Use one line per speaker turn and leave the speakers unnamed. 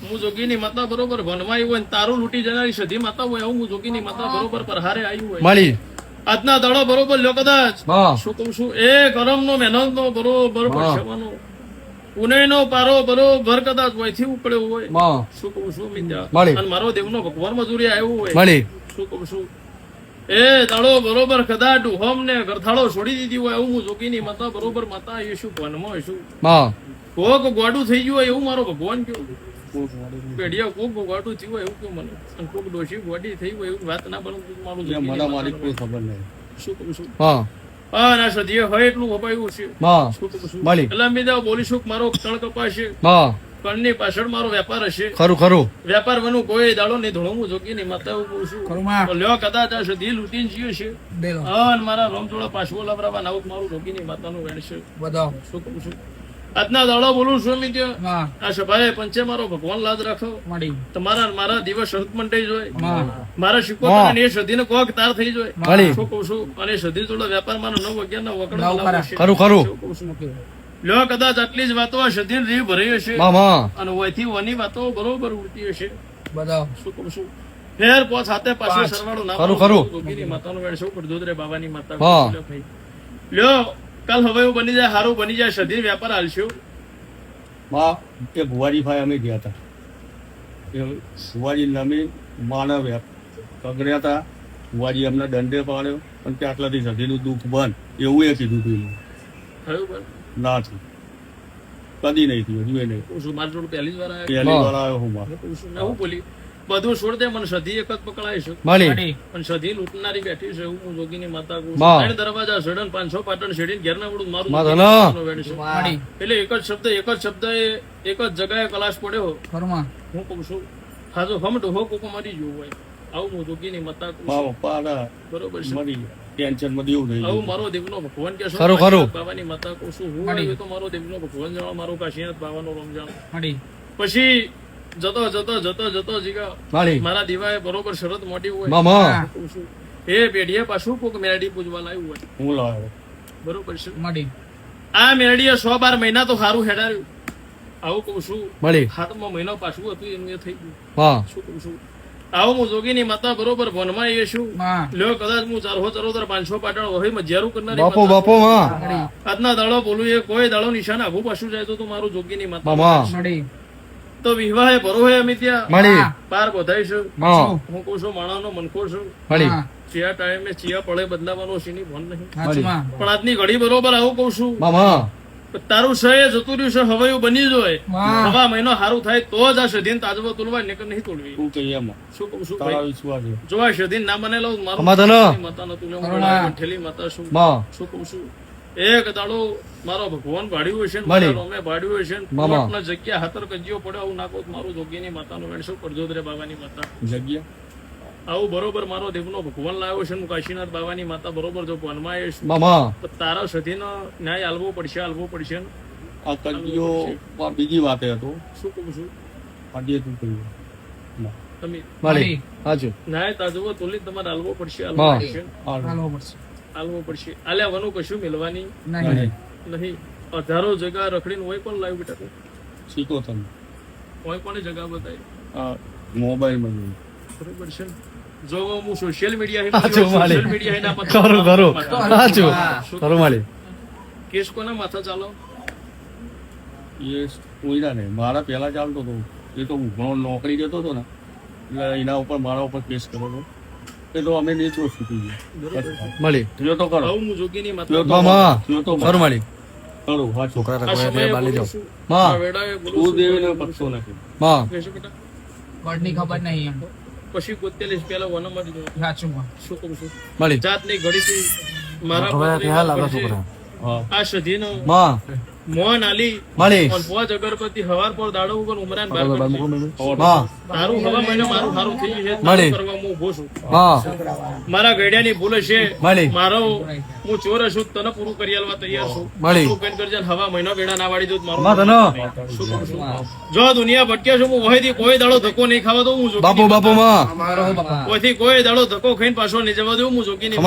હું જોગીની માતા બરોબર વનવાઈ હોય ને તારું લૂંટી જનારી સધી માતા હોય એવું હું જોગીની માતા બરોબર પરહારે આવ્યું હોય
મળી
આજના દાડો બરોબર લ્યો કદાચ શું કહું છું એ કરમ નો મહેનત નો બરોબર પરસેવાનો ઉનય નો પારો બરોબર કદાચ વયથી ઉપડ્યો હોય શું કહું છું મિત્યા અને મારો દેવનો ભગવાન મજૂરી આવ્યો હોય
મળી
શું કહું છું એ દાડો બરોબર કદાચ હોમ ને ગરથાળો છોડી દીધી હોય એવું હું જોગીની માતા બરોબર માતા આવીશું વનમાં આવીશું કોક ગોડું થઈ ગયું હોય એવું મારો ભગવાન કયો પેઢિયા કોક ગોડું થયું હોય એવું કયું મને અને કોક ડોશી ગોડી થઈ હોય એવું વાત ના બનવું મારું
મારી કોઈ ખબર નહીં
શું કહું છું ના સદીએ હોય એટલું વપાયું છે શું કહું છું એટલે અમે બોલીશું કે મારો તણ કપાશે કણની પાછળ મારો વેપાર હશે
ખરું
વેપાર બનવું કોઈ દાડો નહીં ધોળો હું જોગી નહીં માતા એવું કહું છું લ્યો કદાચ આ સદી લૂંટીને જીવે છે અને મારા રોમચોળા પાછો લવરાવા નાવું મારું જોગી ની માતાનું વેણ છે શું કહું છું આજના દાડો બોલું છું મિત્ર આ સભાએ પંચે મારો ભગવાન લાજ રાખો તમારા મારા દિવસ મંટાઈ જોય મારા શિકોતર એ સદી ને કોક તાર થઈ જોય શું કહું છું અને સદી જોડે વેપાર મારો 9 વાગ્યા ના વકડા
ખરું
લ્યો કદાચ આટલી જ વાતો આ સદી રીવ ભરી હશે અને ઓયથી ઓની વાતો બરોબર ઉડતી હશે શું કહું છું ફેર પોચ હાથે પાછો સરવાળો ના જોગીની માતાનો વેણ શું કરજો રે બાબાની માતા લ્યો કાલ હવે એવું બની જાય સારું બની જાય સધી વેપાર હાલશો
એ ભુવાજી ભાઈ અમે ગયા હતા એ ભુવાજી અમે માનવ પકડ્યા હતા ભુવાજી અમને દંડે પાડ્યો અને કે આટલાથી સધીનું દુઃખ બંધ એવું એ કીધું હતું ના થયું કદી નહીં થયું હજુ નહીં
મારી જોડે પહેલી વાર
આવ્યો હું
બોલી બધું છોડ દે મને સધી એક જ પકડાય છે પણ સધી લૂંટનારી બેઠી છે હું જોગીની માતા કહું દરવાજા સડન 500 પાટણ શેડીને ઘેર ના પડું મારું એટલે એક જ શબ્દ એક જ જગ્યાએ કલાશ પડ્યો હું કહું છું ખાજો હમ ડોહો કોકો મારી જવું હોય આવું હું જોગીની માતા કહું બરોબર છે
ટેન્શન માં દેવું નહીં
આવું મારો દેવનો ભગવાન કે બાબાની માતા કહું છું હું આવ્યો તો મારો દેવનો ભગવાન જાણો મારો કાશીનાથ બાબાનો રમજાણ પછી જતો જીગા મારા દીવાએ બરોબર શરત મોટી હોય એ પેઢીએ પાછું કોક મેરડી પૂજવા લાવ્યું હોય
હું લાવ્યો
બરોબર છે આ મેરડીએ 112 મહિના તો સારું હેડાર્યું આવું કઉ છું 7મો મહિનો પાછું હતું એનું એ થઈ ગયું શું કઉ છું આવું હું જોગીની માતા બરોબર વનમાં એ શું લ્યો કદાચ હું 4 500 પાટણ હોય મજ્યારું કરનારી આજના દાડો બોલું એ કોઈ દાડો નિશાન આઘું પાછું જાય તો મારું જોગીની માતા તો વિવાહે ભરો હે અમે ત્યાં પાર બધાય છે હું કઉ છું માણસનો મનખો છું ચિયા ટાઈમે ચિયા પડે બદલાવાનો સીની ભણ નહીં પણ આજની ઘડી બરોબર આવું કઉ છું તારું છે જતું રહ્યું છે હવે બની જોય હવા મહિનો સારું થાય તો જ આ સધીન તાજવો તોલવા નકર નહીં તોલવી શું કઉ છું જો આ સધીન ના બનેલો મારું માતા નતું લેવું ઠેલી માતા શું કઉ છું એક દાડો મારો ભગવાન ભાડ્યું હશે અમે ભાડ્યું હશે જગ્યા હાતર કજિયો પડે આવું નાખો મારું જોગીની માતાનો વેણ શું કરજો રે બાબાની માતા જગ્યા આવું બરોબર મારો દેવનો ભગવાન લાવ્યો છે કાશીનાથ બાબાની માતા બરોબર જો વનમાં આવીશ તારા સધીનો ન્યાય હાલવો પડશે
આ કજિયો બીજી વાત હતો
શું કહું છું
આજે તું કહ્યું
તમે ન્યાય તાજવો તોલી તમારે હાલવો પડશે આલ્યા વાનું કશું મિલવાની નહીં હજારો જગા રખડીને હોય પણ લાવ્યું બેટા
શીખો તમે
હોય પણ જગા બતાવી
મોબાઈલ માં
બરોબર છે જો હું સોશિયલ મીડિયા કેસ કોના માથા ચાલો
એ કોઈના નહીં મારા પેલા ચાલતો હતો એ તો હું નોકરી જતો હતો ને એટલે એના ઉપર મારા ઉપર કેસ કર્યો હતો એ તો અમે નીચો શીખી ગયા તો કરો
હું જોગીની માતા
કરું હા છોકરા
ખબર નહીં
પછી 43 પેલા વનમાં શું કરું છું જાતની ઘડી મારા આ સધીનો મોહન આલી પોચ અગરબત્તી હવાર પર દાડો ઉપર ઉમરાન તારું હવા મહિનો મારું સારું થઈ ગયું કરવા હું ઉભો છું મારા ગઈડિયાની ભૂલ છે મારો હું ચોર છું તને પૂરું કરી આલવા તૈયાર છું તું કરજે હવા મહિનો બેડા ના વાળી દઉં મારું જો દુનિયા ભટકે છું હું વહીથી કોઈ દાડો ધક્કો નહીં ખાવા દઉં હું બાપુ કોઈથી કોઈ દાડો ધક્કો ખાઈને પાછો નહીં જવા દઉં હું જોગીની